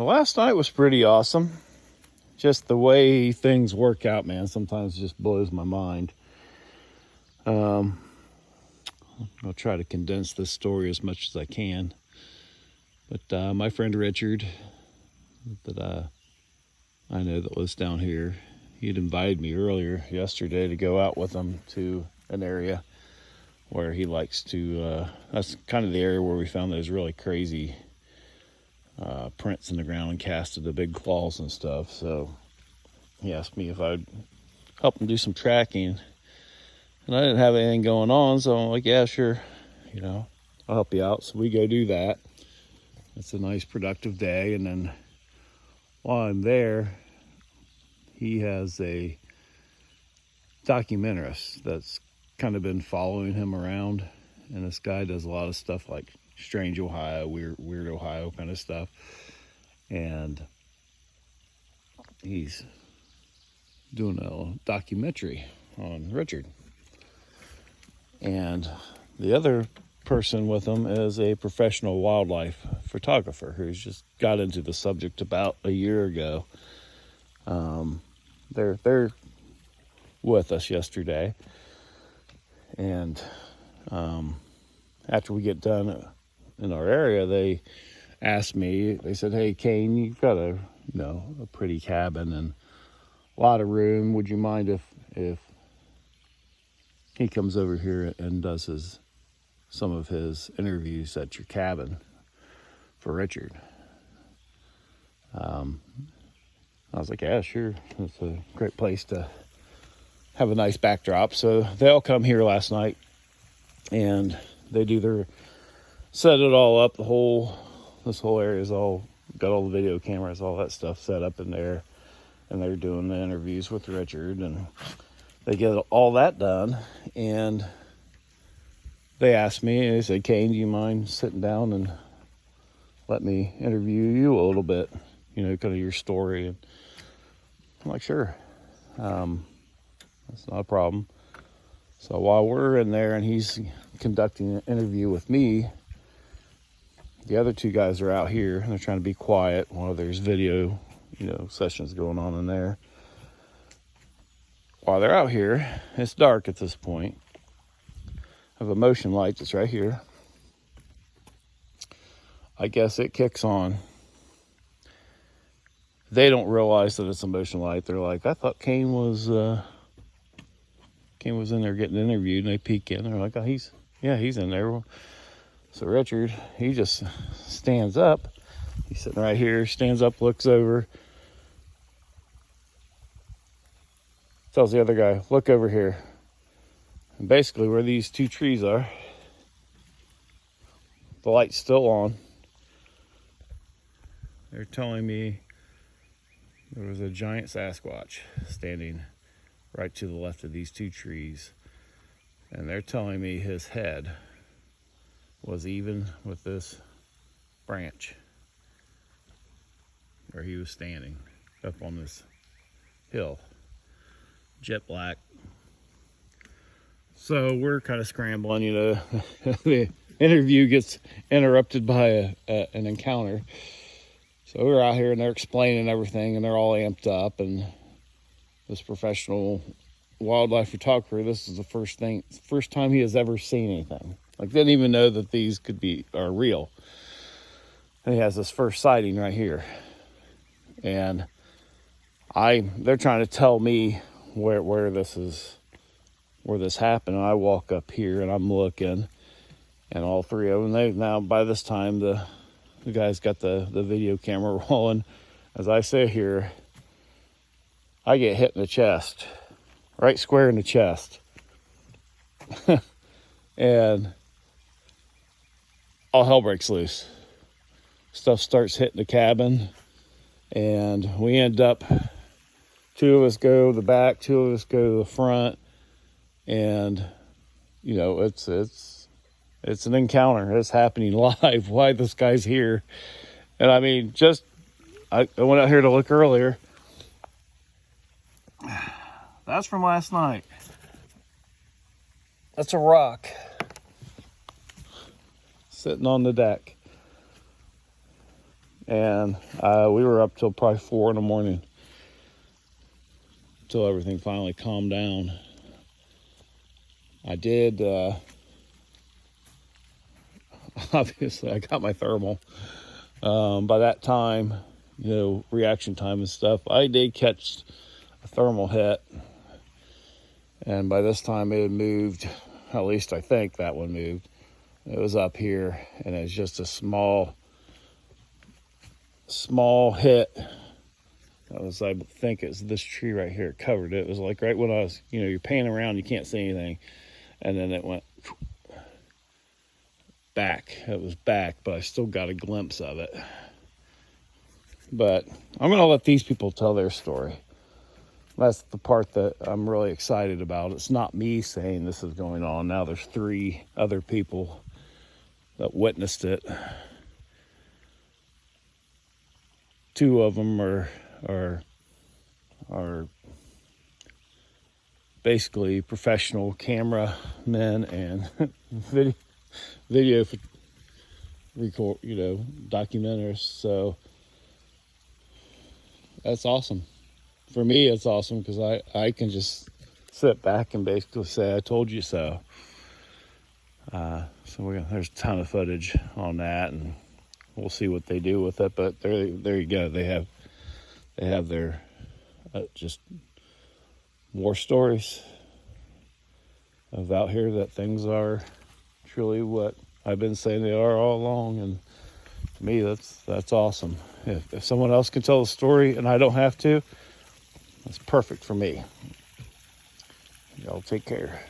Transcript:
Well, last night was pretty awesome. Just the way things work out, man, sometimes it just blows my mind. I'll try to condense this story as much as I can. But my friend Richard, that I know that lives down here, he'd invited me earlier yesterday to go out with him to an area where he likes to, that's kind of the area where we found those really crazy prints in the ground and casted the big claws and stuff. So he asked me if I'd help him do some tracking, and I didn't have anything going on, so I'm like, yeah, sure, I'll help you out. So we go do that. It's a nice productive day. And then while I'm there, he has a documentarist that's kind of been following him around, and this guy does a lot of stuff like strange Ohio, weird Ohio kind of stuff, and he's doing a documentary on Richard. And the other person with him is a professional wildlife photographer who's just got into the subject about a year ago. They're with us yesterday, and after we get done in our area, they asked me, they said, hey, Kane, you've got a pretty cabin and a lot of room. Would you mind if he comes over here and does some of his interviews at your cabin for Richard? I was like, yeah, sure. It's a great place to have a nice backdrop. So they all come here last night, and they do set it all up. This whole area is all got all the video cameras, all that stuff set up in there, and they're doing the interviews with Richard, and they get all that done. And they asked me, and they said, Kane, do you mind sitting down and let me interview you a little bit, kind of your story? And I'm like, sure, that's not a problem. So while we're in there and he's conducting an interview with me, the other two guys are out here and they're trying to be quiet while there's video, sessions going on in there. While they're out here, it's dark at this point. I have a motion light that's right here. I guess it kicks on. They don't realize that it's a motion light. They're like, I thought Kane was in there getting interviewed, and they peek in. They're like, oh, he's in there. So Richard, he just stands up. He's sitting right here, stands up, looks over, tells the other guy, look over here. And basically where these two trees are, the light's still on. They're telling me there was a giant Sasquatch standing right to the left of these two trees. And they're telling me his head was even with this branch where he was standing up on this hill. Jet black. So we're kind of scrambling, the interview gets interrupted by an encounter. So we're out here and they're explaining everything and they're all amped up, and this professional wildlife photographer, this is the first time he has ever seen anything. Like, didn't even know that these are real. And he has this first sighting right here. And they're trying to tell me where this happened. And I walk up here and I'm looking, and all three of them, now by this time the guy's got the video camera rolling. As I sit here, I get hit in the chest, right square in the chest. And all hell breaks loose. Stuff starts hitting the cabin, and we end up, two of us go to the back, two of us go to the front, and it's an encounter. It's happening live. Why this guy's here? And I mean, I went out here to look earlier. That's from last night. That's a rock sitting on the deck. And we were up till probably 4 in the morning until everything finally calmed down. I did, obviously, I got my thermal. By that time, reaction time and stuff, I did catch a thermal hit. And by this time it had moved, at least I think that one moved. It was up here, and it's just a small hit. That was, I think it's this tree right here. It covered it. It was like right when I was, you're panning around, you can't see anything. And then it went back. It was back, but I still got a glimpse of it. But I'm going to let these people tell their story. That's the part that I'm really excited about. It's not me saying this is going on. Now there's 3 other people that witnessed it. 2 of them are basically professional cameramen and video record, documenters. So that's awesome. For me, it's awesome because I can just sit back and basically say, I told you so. So there's a ton of footage on that, and we'll see what they do with it. But there you go. They have their just more stories of out here, that things are truly what I've been saying they are all along. And to me, that's awesome. If someone else can tell the story and I don't have to, that's perfect for me. Y'all take care.